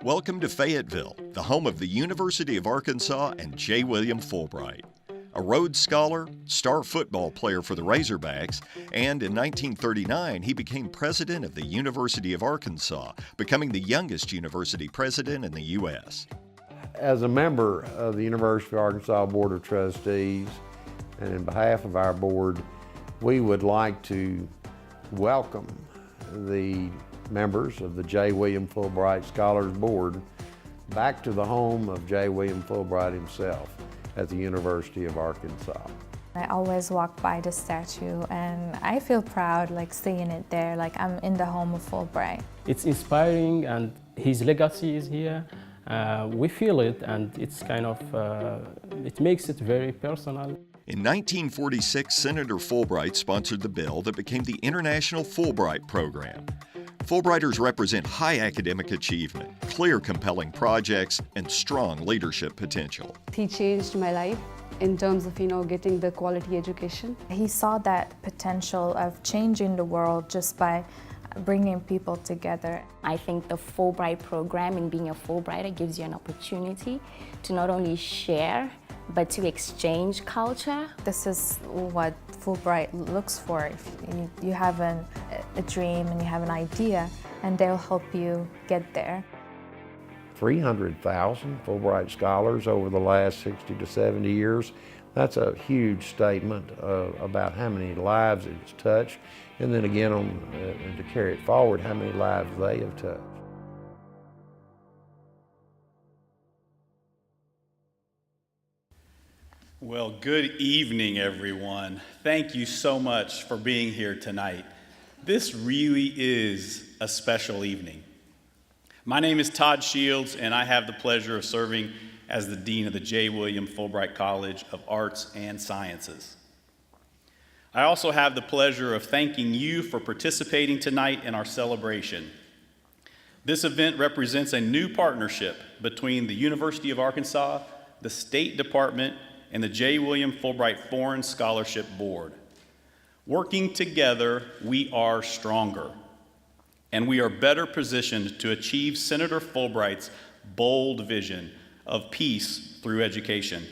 Welcome to Fayetteville, the home of the University of Arkansas and J. William Fulbright. A Rhodes Scholar, star football player for the Razorbacks, and in 1939 he became president of the University of Arkansas, becoming the youngest university president in the U.S. As a member of the University of Arkansas Board of Trustees, and in behalf of our board, we would like to welcome the members of the J. William Fulbright Scholars Board back to the home of J. William Fulbright himself at the University of Arkansas. I always walk by the statue and I feel proud seeing it there, like I'm in the home of Fulbright. It's inspiring and his legacy is here. We feel it and it's it makes it very personal. In 1946, Senator Fulbright sponsored the bill that became the International Fulbright Program. Fulbrighters represent high academic achievement, clear, compelling projects, and strong leadership potential. He changed my life in terms of, getting the quality education. He saw that potential of changing the world just by bringing people together. I think the Fulbright program, and being a Fulbrighter, gives you an opportunity to not only share, but to exchange culture. This is what Fulbright looks for. If you have a dream and you have an idea, and they'll help you get there. 300,000 Fulbright scholars over the last 60 to 70 years. That's a huge statement about how many lives it's touched, and then again, and to carry it forward, how many lives they have touched. Well, good evening, everyone. Thank you so much for being here tonight. This really is a special evening. My name is Todd Shields, and I have the pleasure of serving as the Dean of the J. William Fulbright College of Arts and Sciences. I also have the pleasure of thanking you for participating tonight in our celebration. This event represents a new partnership between the University of Arkansas, the State Department, and the J. William Fulbright Foreign Scholarship Board. Working together, we are stronger, and we are better positioned to achieve Senator Fulbright's bold vision of peace through education.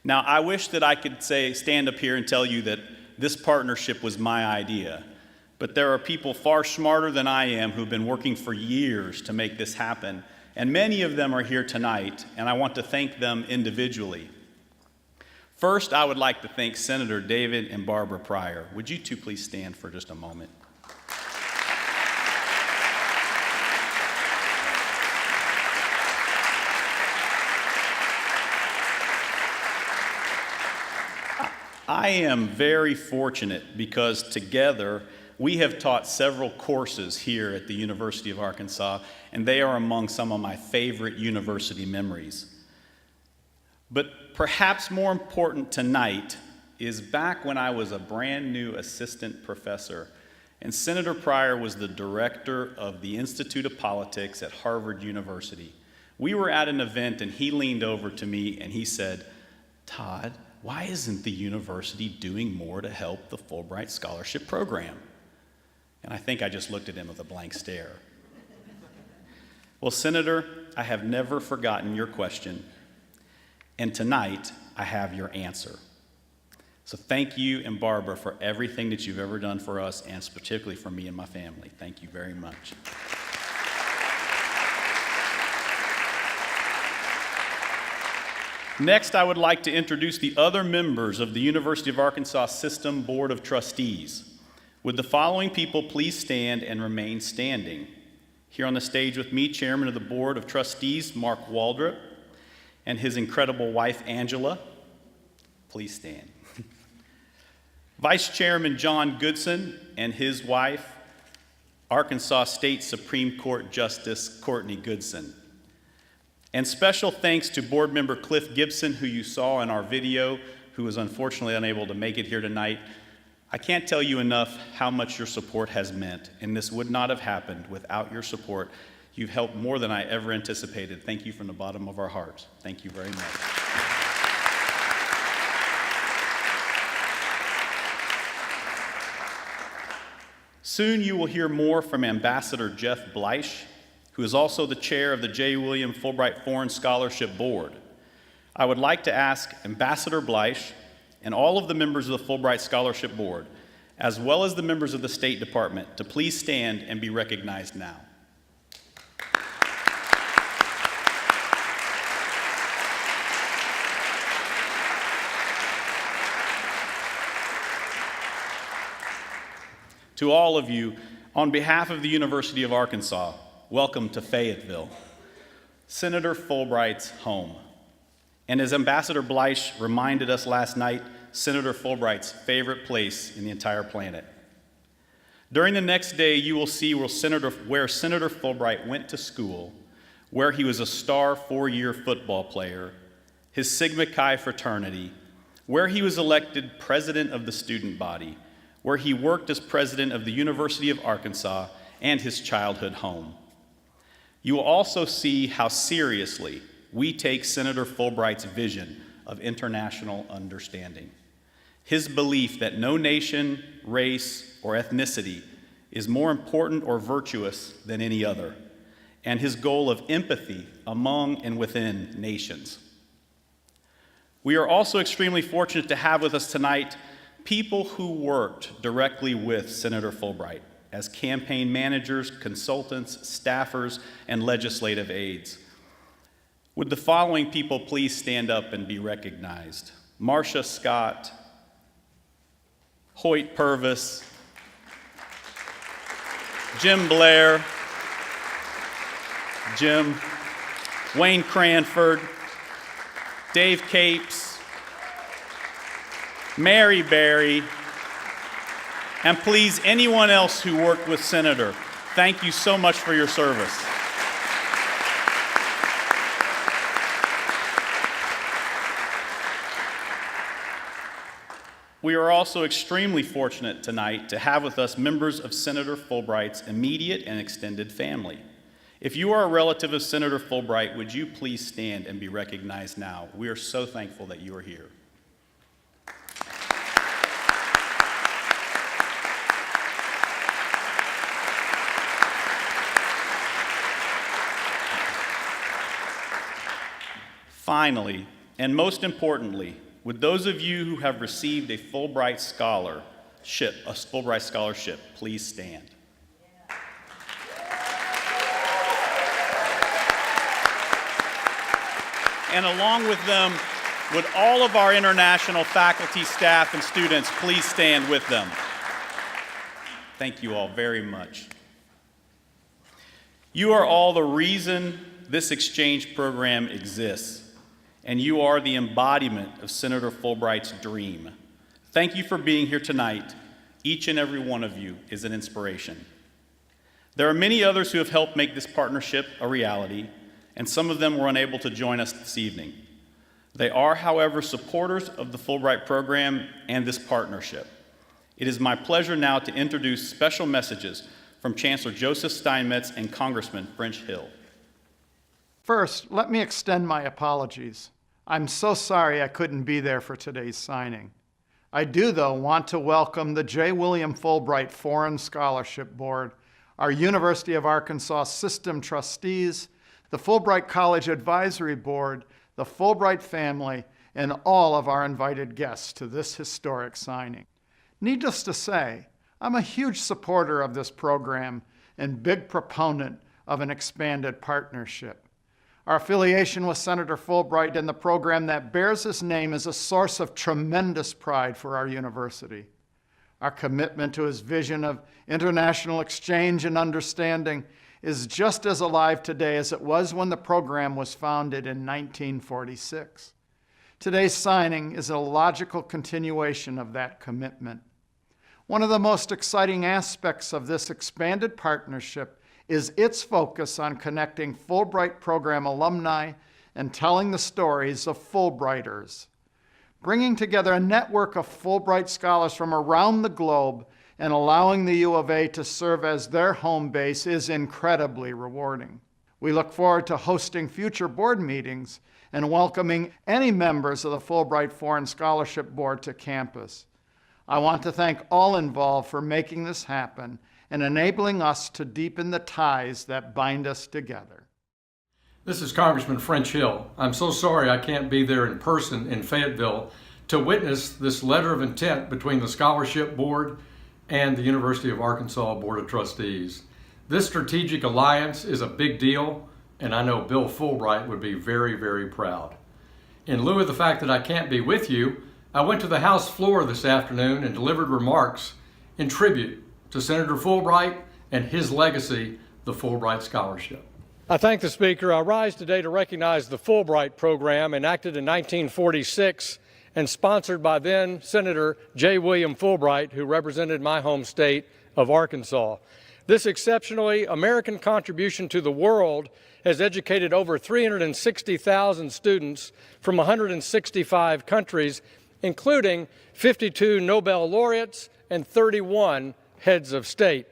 Now, I wish that I could stand up here and tell you that this partnership was my idea, but there are people far smarter than I am who've been working for years to make this happen, and many of them are here tonight, and I want to thank them individually. First, I would like to thank Senator David and Barbara Pryor. Would you two please stand for just a moment? I am very fortunate because together we have taught several courses here at the University of Arkansas, and they are among some of my favorite university memories. But perhaps more important tonight is back when I was a brand new assistant professor, and Senator Pryor was the director of the Institute of Politics at Harvard University. We were at an event and he leaned over to me and he said, "Todd, why isn't the university doing more to help the Fulbright Scholarship Program?" And I think I just looked at him with a blank stare. Well, Senator, I have never forgotten your question. And tonight, I have your answer. So thank you and Barbara for everything that you've ever done for us, and particularly for me and my family. Thank you very much. Next, I would like to introduce the other members of the University of Arkansas System Board of Trustees. Would the following people please stand and remain standing? Here on the stage with me, Chairman of the Board of Trustees, Mark Waldrop, and his incredible wife, Angela. Please stand. Vice Chairman John Goodson and his wife, Arkansas State Supreme Court Justice Courtney Goodson. And special thanks to Board Member Cliff Gibson, who you saw in our video, who was unfortunately unable to make it here tonight. I can't tell you enough how much your support has meant, and this would not have happened without your support. You've helped more than I ever anticipated. Thank you from the bottom of our hearts. Thank you very much. Soon you will hear more from Ambassador Jeff Bleich who is also the chair of the J. William Fulbright Foreign Scholarship Board. I would like to ask Ambassador Bleish and all of the members of the Fulbright Scholarship Board, as well as the members of the State Department, to please stand and be recognized now. To all of you, on behalf of the University of Arkansas, welcome to Fayetteville, Senator Fulbright's home. And as Ambassador Bleish reminded us last night, Senator Fulbright's favorite place in the entire planet. During the next day, you will see where Senator Fulbright went to school, where he was a star four-year football player, his Sigma Chi fraternity, where he was elected president of the student body, where he worked as president of the University of Arkansas, and his childhood home. You will also see how seriously we take Senator Fulbright's vision of international understanding. His belief that no nation, race, or ethnicity is more important or virtuous than any other, and his goal of empathy among and within nations. We are also extremely fortunate to have with us tonight people who worked directly with Senator Fulbright as campaign managers, consultants, staffers, and legislative aides. Would the following people please stand up and be recognized? Marcia Scott, Hoyt Purvis, Jim Blair, Jim, Wayne Cranford, Dave Capes, Mary Berry, and please, anyone else who worked with Senator, thank you so much for your service. We are also extremely fortunate tonight to have with us members of Senator Fulbright's immediate and extended family. If you are a relative of Senator Fulbright, would you please stand and be recognized now? We are so thankful that you are here. Finally, and most importantly, would those of you who have received a Fulbright scholarship, please stand. And along with them, would all of our international faculty, staff, and students please stand with them? Thank you all very much. You are all the reason this exchange program exists, and you are the embodiment of Senator Fulbright's dream. Thank you for being here tonight. Each and every one of you is an inspiration. There are many others who have helped make this partnership a reality, and some of them were unable to join us this evening. They are, however, supporters of the Fulbright program and this partnership. It is my pleasure now to introduce special messages from Chancellor Joseph Steinmetz and Congressman French Hill. First, let me extend my apologies. I'm so sorry I couldn't be there for today's signing. I do, though, want to welcome the J. William Fulbright Foreign Scholarship Board, our University of Arkansas System Trustees, the Fulbright College Advisory Board, the Fulbright family, and all of our invited guests to this historic signing. Needless to say, I'm a huge supporter of this program and big proponent of an expanded partnership. Our affiliation with Senator Fulbright and the program that bears his name is a source of tremendous pride for our university. Our commitment to his vision of international exchange and understanding is just as alive today as it was when the program was founded in 1946. Today's signing is a logical continuation of that commitment. One of the most exciting aspects of this expanded partnership is its focus on connecting Fulbright program alumni and telling the stories of Fulbrighters. Bringing together a network of Fulbright scholars from around the globe and allowing the U of A to serve as their home base is incredibly rewarding. We look forward to hosting future board meetings and welcoming any members of the Fulbright Foreign Scholarship Board to campus. I want to thank all involved for making this happen and enabling us to deepen the ties that bind us together. This is Congressman French Hill. I'm so sorry I can't be there in person in Fayetteville to witness this letter of intent between the Scholarship Board and the University of Arkansas Board of Trustees. This strategic alliance is a big deal, and I know Bill Fulbright would be very, very proud. In lieu of the fact that I can't be with you, I went to the House floor this afternoon and delivered remarks in tribute to Senator Fulbright and his legacy, the Fulbright Scholarship. I thank the Speaker. I rise today to recognize the Fulbright program, enacted in 1946 and sponsored by then Senator J. William Fulbright, who represented my home state of Arkansas. This exceptionally American contribution to the world has educated over 360,000 students from 165 countries, including 52 Nobel laureates and 31 heads of state.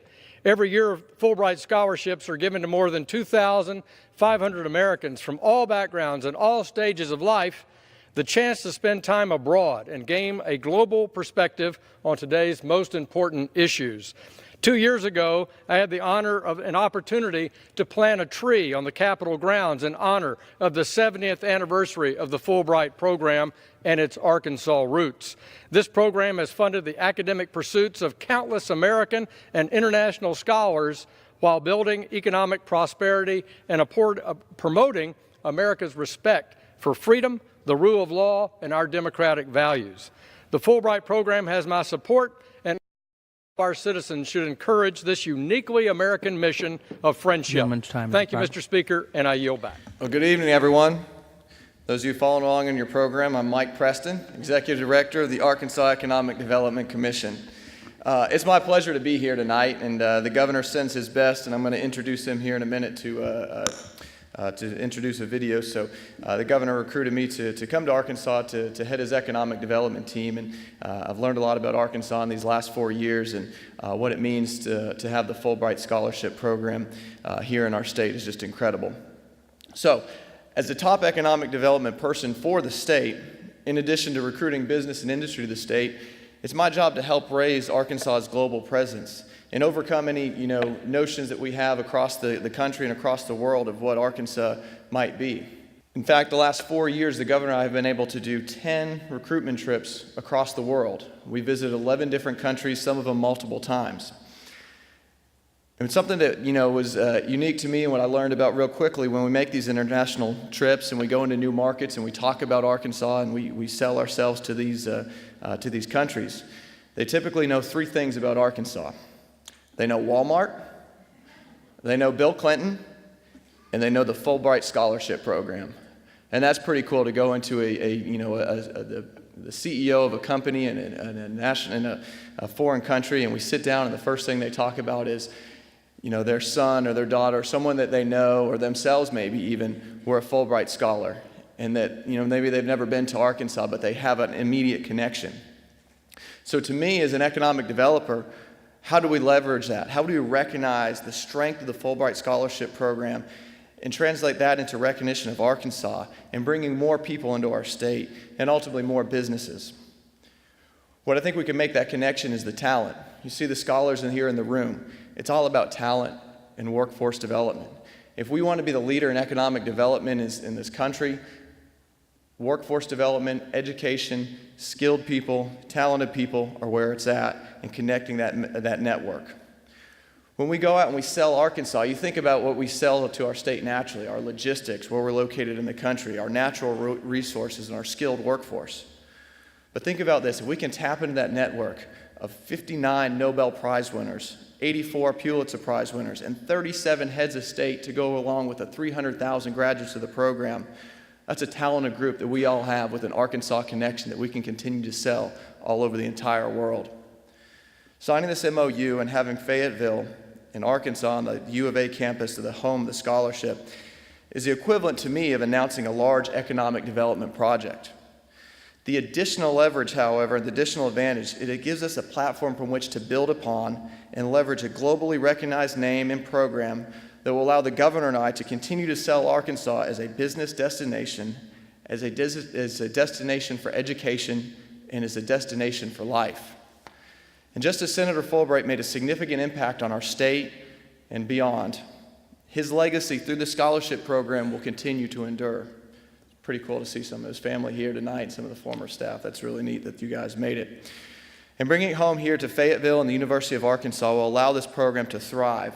Every year, Fulbright scholarships are given to more than 2,500 Americans from all backgrounds and all stages of life the chance to spend time abroad and gain a global perspective on today's most important issues. 2 years ago, I had the honor of an opportunity to plant a tree on the Capitol grounds in honor of the 70th anniversary of the Fulbright program and its Arkansas roots. This program has funded the academic pursuits of countless American and international scholars while building economic prosperity and promoting America's respect for freedom, the rule of law, and our democratic values. The Fulbright program has my support, and our citizens should encourage this uniquely American mission of friendship. Thank you, Mr. Speaker, and I yield back. Well, good evening, everyone. Those of you following along in your program, I'm Mike Preston, Executive Director of the Arkansas Economic Development Commission. It's my pleasure to be here tonight, and the governor sends his best, and I'm going to introduce him here in a minute to introduce a video. So the governor recruited me to come to Arkansas to head his economic development team, and I've learned a lot about Arkansas in these last 4 years, and what it means to have the Fulbright Scholarship Program here in our state is just incredible. So, as the top economic development person for the state, in addition to recruiting business and industry to the state, it's my job to help raise Arkansas's global presence and overcome any notions that we have across the country and across the world of what Arkansas might be. In fact, the last 4 years, the governor and I have been able to do 10 recruitment trips across the world. We visited 11 different countries, some of them multiple times. And something that was unique to me and what I learned about real quickly when we make these international trips and we go into new markets and we talk about Arkansas and we sell ourselves to these countries, they typically know 3 things about Arkansas. They know Walmart, they know Bill Clinton, and they know the Fulbright Scholarship Program. And that's pretty cool to go into the CEO of a company in a foreign country, and we sit down and the first thing they talk about is their son or their daughter, someone that they know, or themselves maybe even, were a Fulbright scholar, and that maybe they've never been to Arkansas, but they have an immediate connection. So to me, as an economic developer, how do we leverage that? How do we recognize the strength of the Fulbright Scholarship Program and translate that into recognition of Arkansas and bringing more people into our state and ultimately more businesses? What I think we can make that connection is the talent. You see the scholars in here in the room. It's all about talent and workforce development. If we want to be the leader in economic development in this country, workforce development, education, skilled people, talented people are where it's at, and connecting that network. When we go out and we sell Arkansas, you think about what we sell to our state naturally, our logistics, where we're located in the country, our natural resources, and our skilled workforce. But think about this, if we can tap into that network of 59 Nobel Prize winners, 84 Pulitzer Prize winners, and 37 heads of state to go along with the 300,000 graduates of the program, that's a talented group that we all have with an Arkansas connection that we can continue to sell all over the entire world. Signing this MOU and having Fayetteville in Arkansas on the U of A campus to the home of the scholarship is the equivalent to me of announcing a large economic development project. The additional leverage, however, the additional advantage, it gives us a platform from which to build upon and leverage a globally recognized name and program that will allow the governor and I to continue to sell Arkansas as a business destination, as a destination for education, and as a destination for life. And just as Senator Fulbright made a significant impact on our state and beyond, his legacy through the scholarship program will continue to endure. It's pretty cool to see some of his family here tonight, some of the former staff. That's really neat that you guys made it. And bringing it home here to Fayetteville and the University of Arkansas will allow this program to thrive.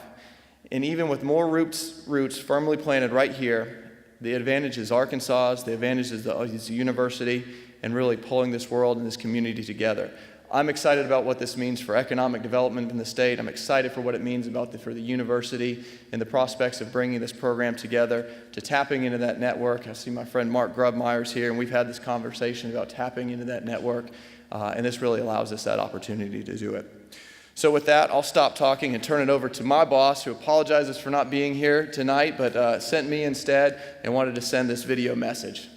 And even with more roots firmly planted right here, the advantage is Arkansas's, the advantage is the university, and really pulling this world and this community together. I'm excited about what this means for economic development in the state. I'm excited for what it means for the university and the prospects of bringing this program together, to tapping into that network. I see my friend Mark Grubmeyer's here, and we've had this conversation about tapping into that network, and this really allows us that opportunity to do it. So with that, I'll stop talking and turn it over to my boss, who apologizes for not being here tonight, but sent me instead and wanted to send this video message.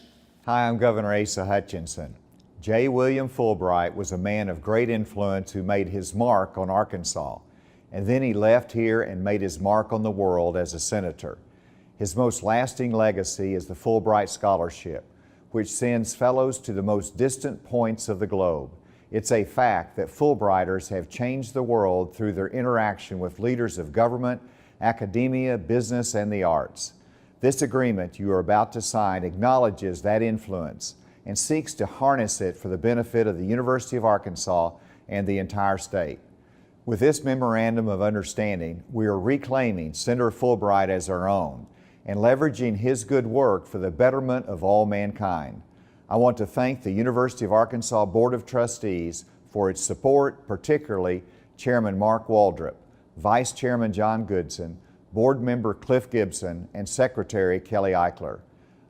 Hi, I'm Governor Asa Hutchinson. J. William Fulbright was a man of great influence who made his mark on Arkansas, and then he left here and made his mark on the world as a senator. His most lasting legacy is the Fulbright Scholarship, which sends fellows to the most distant points of the globe. It's a fact that Fulbrighters have changed the world through their interaction with leaders of government, academia, business, and the arts. This agreement you are about to sign acknowledges that influence and seeks to harness it for the benefit of the University of Arkansas and the entire state. With this memorandum of understanding, we are reclaiming Senator Fulbright as our own and leveraging his good work for the betterment of all mankind. I want to thank the University of Arkansas Board of Trustees for its support, particularly Chairman Mark Waldrop, Vice Chairman John Goodson, Board Member Cliff Gibson, and Secretary Kelly Eichler.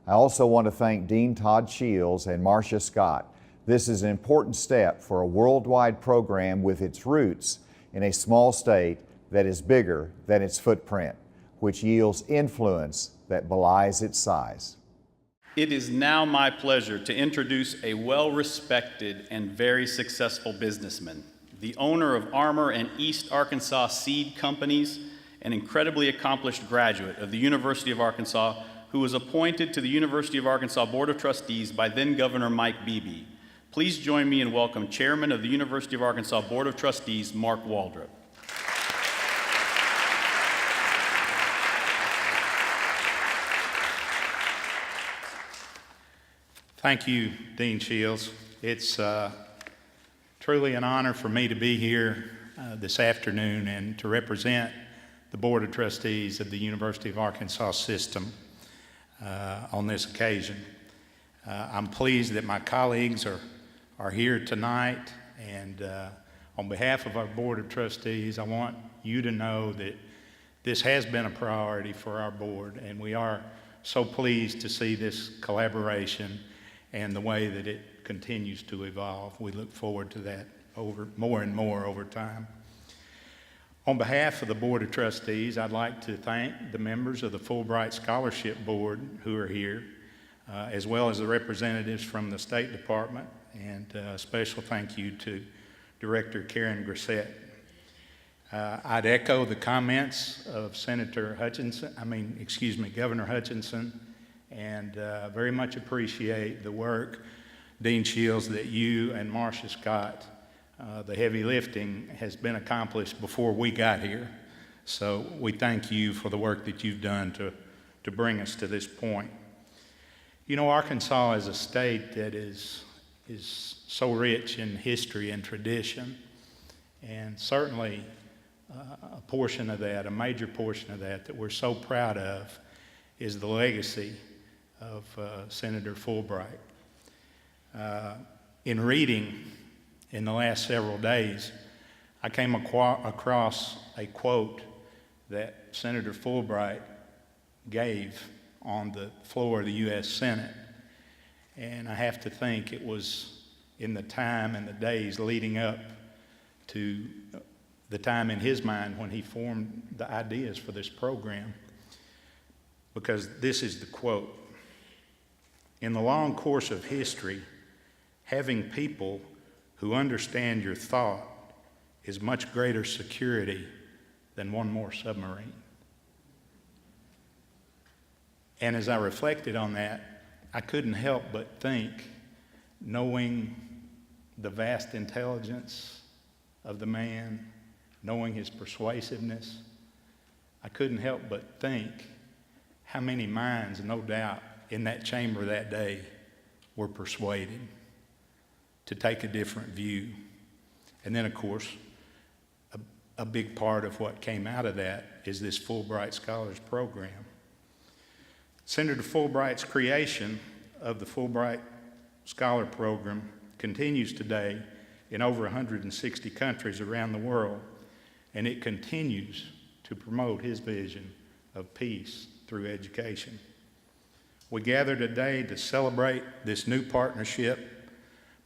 I also want to thank Dean Todd Shields and Marcia Scott. This is an important step for a worldwide program with its roots in a small state that is bigger than its footprint, which yields influence that belies its size. It is now my pleasure to introduce a well-respected and very successful businessman, the owner of Armour and East Arkansas Seed Companies, an incredibly accomplished graduate of the University of Arkansas, who was appointed to the University of Arkansas Board of Trustees by then-Governor Mike Beebe. Please join me in welcome Chairman of the University of Arkansas Board of Trustees, Mark Waldrop. Thank you, Dean Shields. It's truly an honor for me to be here this afternoon and to represent the Board of Trustees of the University of Arkansas system on this occasion. I'm pleased that my colleagues are here tonight, and on behalf of our Board of Trustees, I want you to know that this has been a priority for our board, and we are so pleased to see this collaboration and the way that it continues to evolve. We look forward to that more and more over time. On behalf of the Board of Trustees, I'd like to thank the members of the Fulbright Scholarship Board who are here, as well as the representatives from the State Department, and a special thank you to Director Karen Grissett. I'd echo the comments of Governor Hutchinson, and very much appreciate the work, Dean Shields, that you and Marcia Scott, the heavy lifting has been accomplished before we got here. So we thank you for the work that you've done to bring us to this point. You know, Arkansas is a state that is so rich in history and tradition, and certainly a portion of that, a major portion of that we're so proud of, is the legacy of Senator Fulbright. In reading in the last several days, I came across a quote that Senator Fulbright gave on the floor of the U.S. Senate, and I have to think it was in the time and the days leading up to the time in his mind when he formed the ideas for this program, because this is the quote: "In the long course of history, having people who understand your thought is much greater security than one more submarine." And as I reflected on that, I couldn't help but think, knowing the vast intelligence of the man, knowing his persuasiveness, I couldn't help but think how many minds, no doubt, in that chamber that day were persuaded to take a different view. And then, of course, a big part of what came out of that is this Fulbright Scholars Program. Senator Fulbright's creation of the Fulbright Scholar Program continues today in over 160 countries around the world, and it continues to promote his vision of peace through education. We gather today to celebrate this new partnership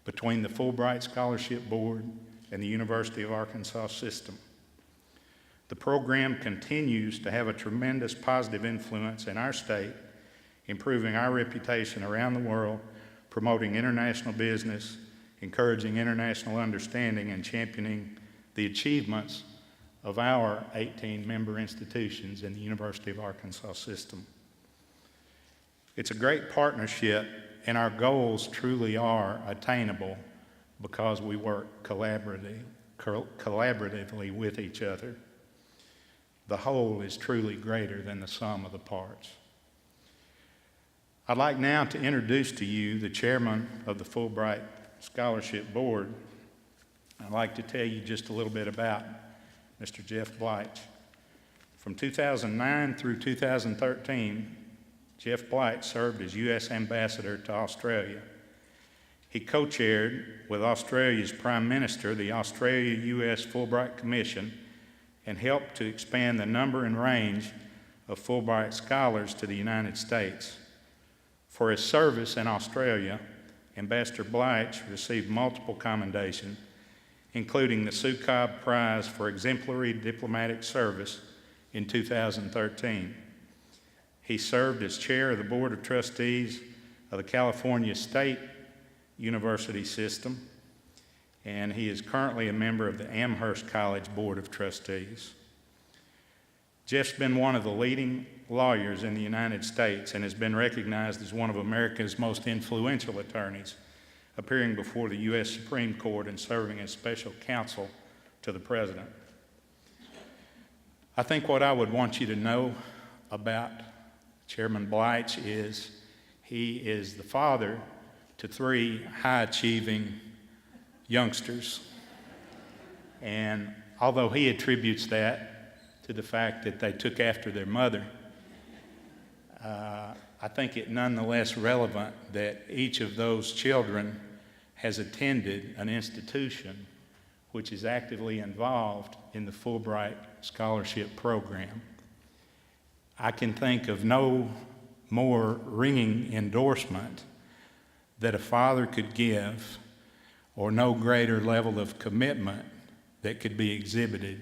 between the Fulbright Scholarship Board and the University of Arkansas system. The program continues to have a tremendous positive influence in our state, improving our reputation around the world, promoting international business, encouraging international understanding, and championing the achievements of our 18 member institutions in the University of Arkansas system. It's a great partnership, and our goals truly are attainable because we work collaboratively with each other. The whole is truly greater than the sum of the parts. I'd like now to introduce to you the chairman of the Fulbright Scholarship Board. I'd like to tell you just a little bit about Mr. Jeff Blythe. From 2009 through 2013, Jeff Blythe served as U.S. Ambassador to Australia. He co-chaired with Australia's Prime Minister the Australia-U.S. Fulbright Commission and helped to expand the number and range of Fulbright scholars to the United States. For his service in Australia, Ambassador Blythe received multiple commendations, including the Sue Cobb Prize for Exemplary Diplomatic Service in 2013. He served as chair of the Board of Trustees of the California State University System, and he is currently a member of the Amherst College Board of Trustees. Jeff's been one of the leading lawyers in the United States and has been recognized as one of America's most influential attorneys, appearing before the U.S. Supreme Court and serving as special counsel to the President. I think what I would want you to know about Chairman Blythe is he is the father to 3 high-achieving youngsters. And although he attributes that to the fact that they took after their mother, I think it nonetheless relevant that each of those children has attended an institution which is actively involved in the Fulbright Scholarship Program. I can think of no more ringing endorsement that a father could give, or no greater level of commitment that could be exhibited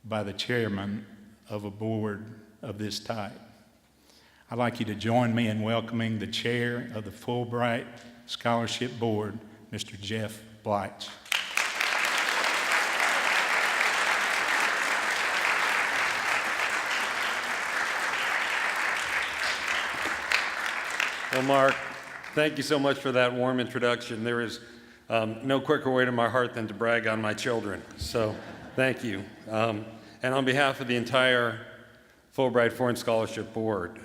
by the chairman of a board of this type. I'd like you to join me in welcoming the chair of the Fulbright Scholarship Board, Mr. Jeff Blythe. Well, Mark, thank you so much for that warm introduction. There is no quicker way to my heart than to brag on my children, so thank you. And on behalf of the entire Fulbright Foreign Scholarship Board,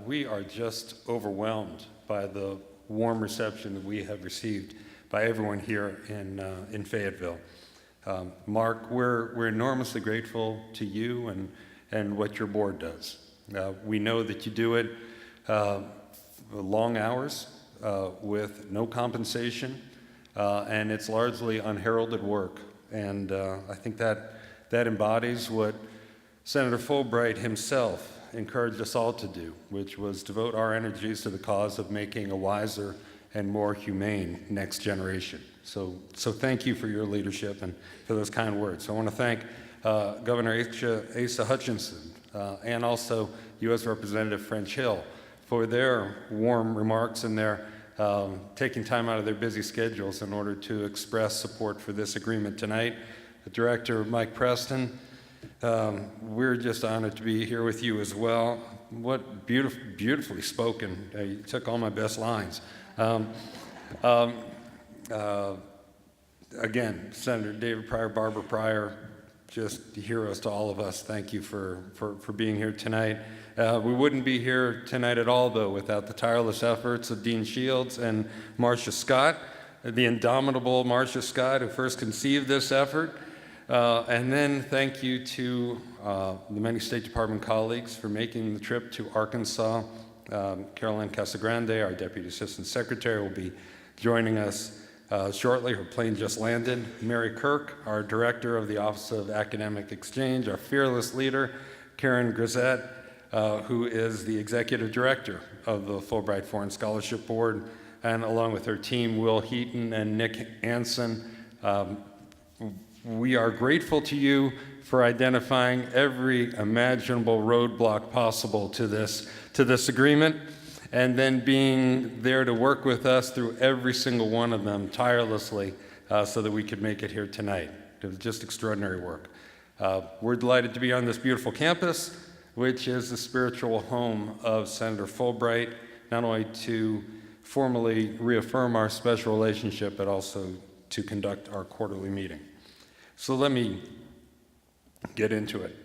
we are just overwhelmed by the warm reception that we have received by everyone here in Fayetteville. Mark, we're enormously grateful to you and what your board does. We know that you do it long hours with no compensation, and it's largely unheralded work. And I think that embodies what Senator Fulbright himself encouraged us all to do, which was devote our energies to the cause of making a wiser and more humane next generation. So thank you for your leadership and for those kind words. I want to thank Governor Asa Hutchinson and also U.S. Representative French Hill for their warm remarks and their taking time out of their busy schedules in order to express support for this agreement tonight. The Director Mike Preston, we're just honored to be here with you as well. What beautifully spoken. You took all my best lines. again, Senator David Pryor, Barbara Pryor, just heroes to all of us. Thank you for being here tonight. We wouldn't be here tonight at all, though, without the tireless efforts of Dean Shields and Marcia Scott, the indomitable Marcia Scott, who first conceived this effort. And then thank you to the many State Department colleagues for making the trip to Arkansas. Caroline Casagrande, our Deputy Assistant Secretary, will be joining us shortly. Her plane just landed. Mary Kirk, our Director of the Office of Academic Exchange, our fearless leader, Karen Grisette, who is the Executive Director of the Fulbright Foreign Scholarship Board, and along with her team, Will Heaton and Nick Anson. We are grateful to you for identifying every imaginable roadblock possible to this agreement, and then being there to work with us through every single one of them tirelessly so that we could make it here tonight. It was just extraordinary work. We're delighted to be on this beautiful campus, which is the spiritual home of Senator Fulbright, not only to formally reaffirm our special relationship, but also to conduct our quarterly meeting. So let me get into it.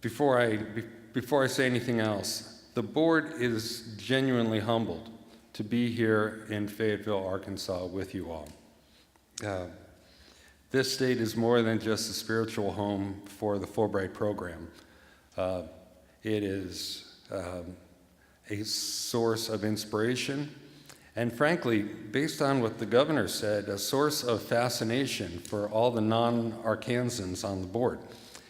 Before I say anything else, the board is genuinely humbled to be here in Fayetteville, Arkansas with you all. This state is more than just a spiritual home for the Fulbright program. It is a source of inspiration, and frankly, based on what the governor said, a source of fascination for all the non-Arkansans on the board,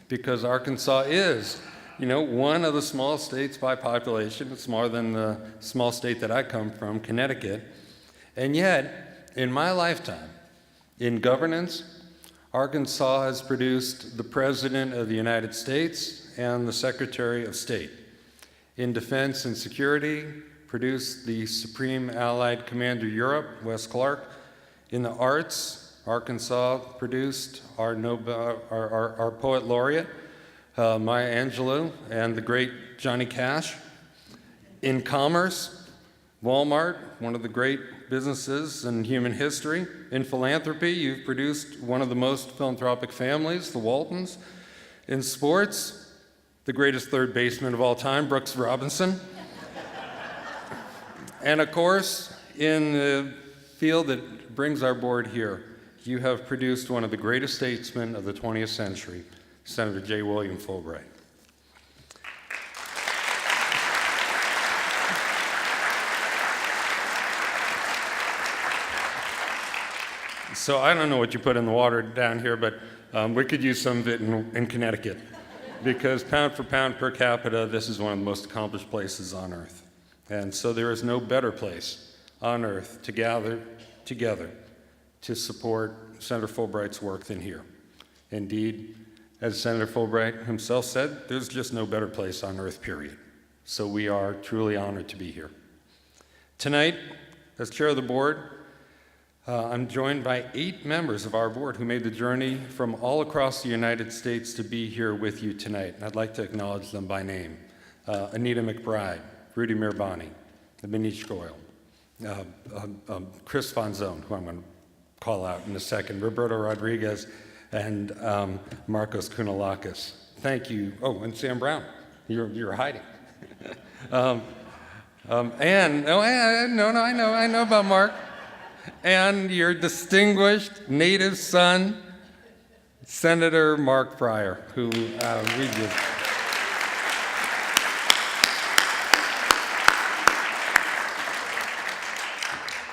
because Arkansas is, one of the small states by population. It's smaller than the small state that I come from, Connecticut, and yet, in my lifetime, in governance, Arkansas has produced the President of the United States and the Secretary of State. In defense and security, produced the Supreme Allied Commander Europe, Wes Clark. In the arts, Arkansas produced our poet laureate, Maya Angelou, and the great Johnny Cash. In commerce, Walmart, one of the great businesses in human history. In philanthropy, you've produced one of the most philanthropic families, the Waltons. In sports, the greatest third baseman of all time, Brooks Robinson. And of course, in the field that brings our board here, you have produced one of the greatest statesmen of the 20th century, Senator J. William Fulbright. So I don't know what you put in the water down here, but we could use some of it in Connecticut, because pound for pound per capita, this is one of the most accomplished places on earth. And so there is no better place on earth to gather together to support Senator Fulbright's work than here. Indeed, as Senator Fulbright himself said, there's just no better place on earth, period. So we are truly honored to be here. Tonight, as chair of the board, I'm joined by 8 members of our board who made the journey from all across the United States to be here with you tonight. And I'd like to acknowledge them by name. Anita McBride, Rudy Mirbani, Benish Goyle, Chris Fonzone, who I'm going to call out in a second, Roberto Rodriguez, and Marcos Kounalakis. Thank you. Oh, and Sam Brown. You're hiding. I know about Mark. And your distinguished native son, Senator Mark Pryor, who we just...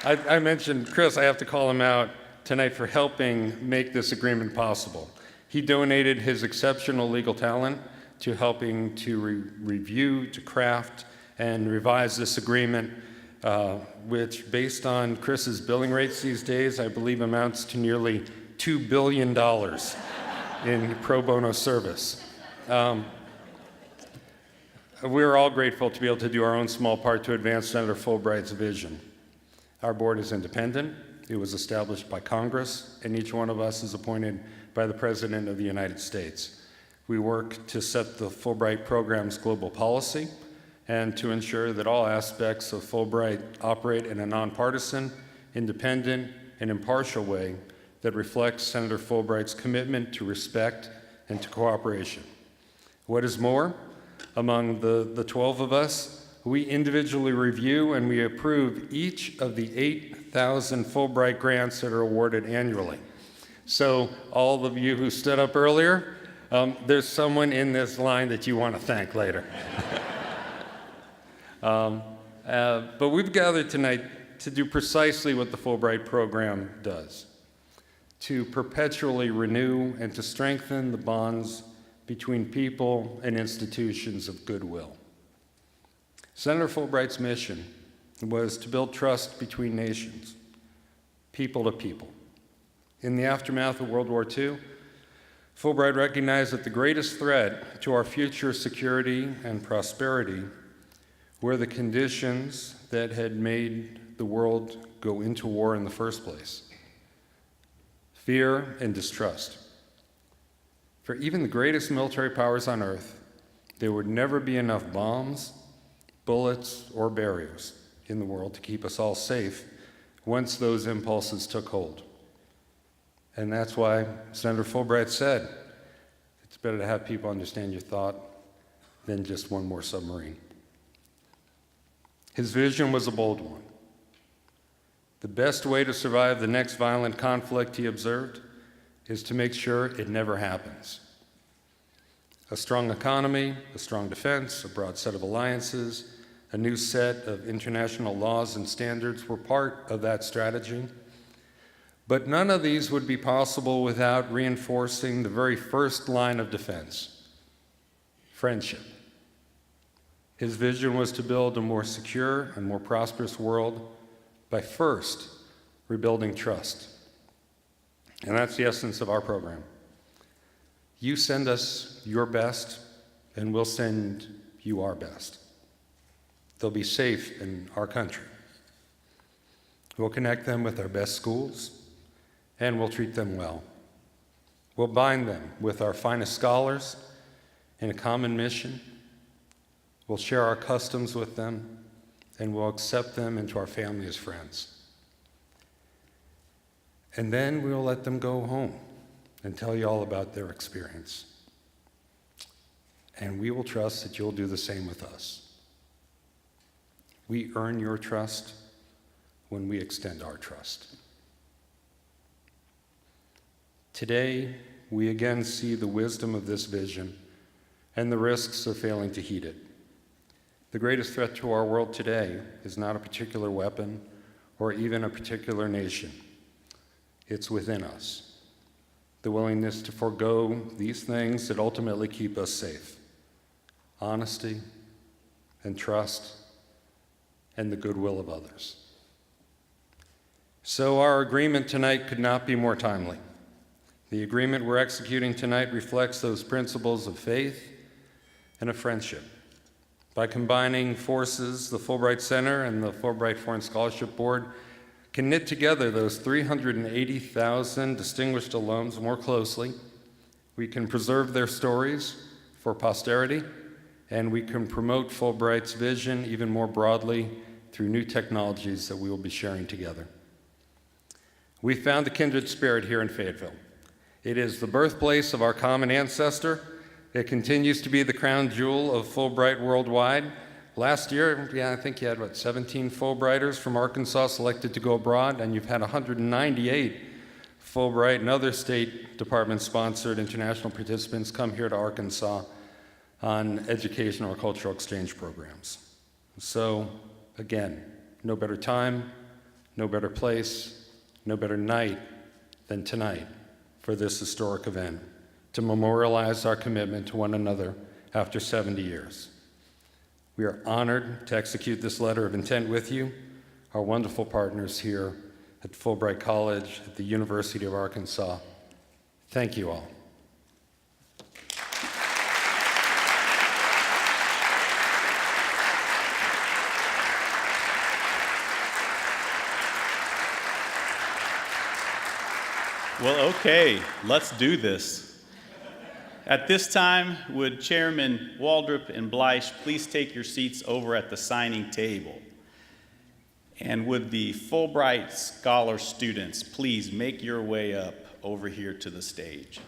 I mentioned Chris. I have to call him out tonight for helping make this agreement possible. He donated his exceptional legal talent to helping to review, to craft, and revise this agreement, which, based on Chris's billing rates these days, I believe amounts to nearly $2 billion in pro bono service. We're all grateful to be able to do our own small part to advance Senator Fulbright's vision. Our board is independent. It was established by Congress, and each one of us is appointed by the President of the United States. We work to set the Fulbright program's global policy and to ensure that all aspects of Fulbright operate in a nonpartisan, independent, and impartial way that reflects Senator Fulbright's commitment to respect and to cooperation. What is more, among the 12 of us, we individually review and we approve each of the 8,000 Fulbright grants that are awarded annually. So all of you who stood up earlier, there's someone in this line that you want to thank later. But we've gathered tonight to do precisely what the Fulbright program does, to perpetually renew and to strengthen the bonds between people and institutions of goodwill. Senator Fulbright's mission was to build trust between nations, people to people. In the aftermath of World War II, Fulbright recognized that the greatest threat to our future security and prosperity were the conditions that had made the world go into war in the first place: fear and distrust. For even the greatest military powers on earth, there would never be enough bombs, bullets, or barriers in the world to keep us all safe once those impulses took hold. And that's why Senator Fulbright said, it's better to have people understand your thought than just one more submarine. His vision was a bold one. The best way to survive the next violent conflict, he observed, is to make sure it never happens. A strong economy, a strong defense, a broad set of alliances, a new set of international laws and standards were part of that strategy. But none of these would be possible without reinforcing the very first line of defense: friendship. His vision was to build a more secure and more prosperous world by first rebuilding trust. And that's the essence of our program. You send us your best, and we'll send you our best. They'll be safe in our country. We'll connect them with our best schools, and we'll treat them well. We'll bind them with our finest scholars in a common mission. We'll share our customs with them, and we'll accept them into our family as friends. And then we'll let them go home and tell you all about their experience. And we will trust that you'll do the same with us. We earn your trust when we extend our trust. Today, we again see the wisdom of this vision and the risks of failing to heed it. The greatest threat to our world today is not a particular weapon or even a particular nation. It's within us. The willingness to forego these things that ultimately keep us safe: honesty and trust and the goodwill of others. So our agreement tonight could not be more timely. The agreement we're executing tonight reflects those principles of faith and of friendship. By combining forces, the Fulbright Center and the Fulbright Foreign Scholarship Board can knit together those 380,000 distinguished alums more closely. We can preserve their stories for posterity, and we can promote Fulbright's vision even more broadly through new technologies that we will be sharing together. We found a kindred spirit here in Fayetteville. It is the birthplace of our common ancestor. It continues to be the crown jewel of Fulbright worldwide. Last year, I think you had, 17 Fulbrighters from Arkansas selected to go abroad, and you've had 198 Fulbright and other State Department-sponsored international participants come here to Arkansas on educational or cultural exchange programs. So, again, no better time, no better place, no better night than tonight for this historic event, to memorialize our commitment to one another after 70 years. We are honored to execute this letter of intent with you, our wonderful partners here at Fulbright College, at the University of Arkansas. Thank you all. Well, okay, let's do this. At this time, would Chairman Waldrop and Bleish please take your seats over at the signing table? And would the Fulbright Scholar students please make your way up over here to the stage?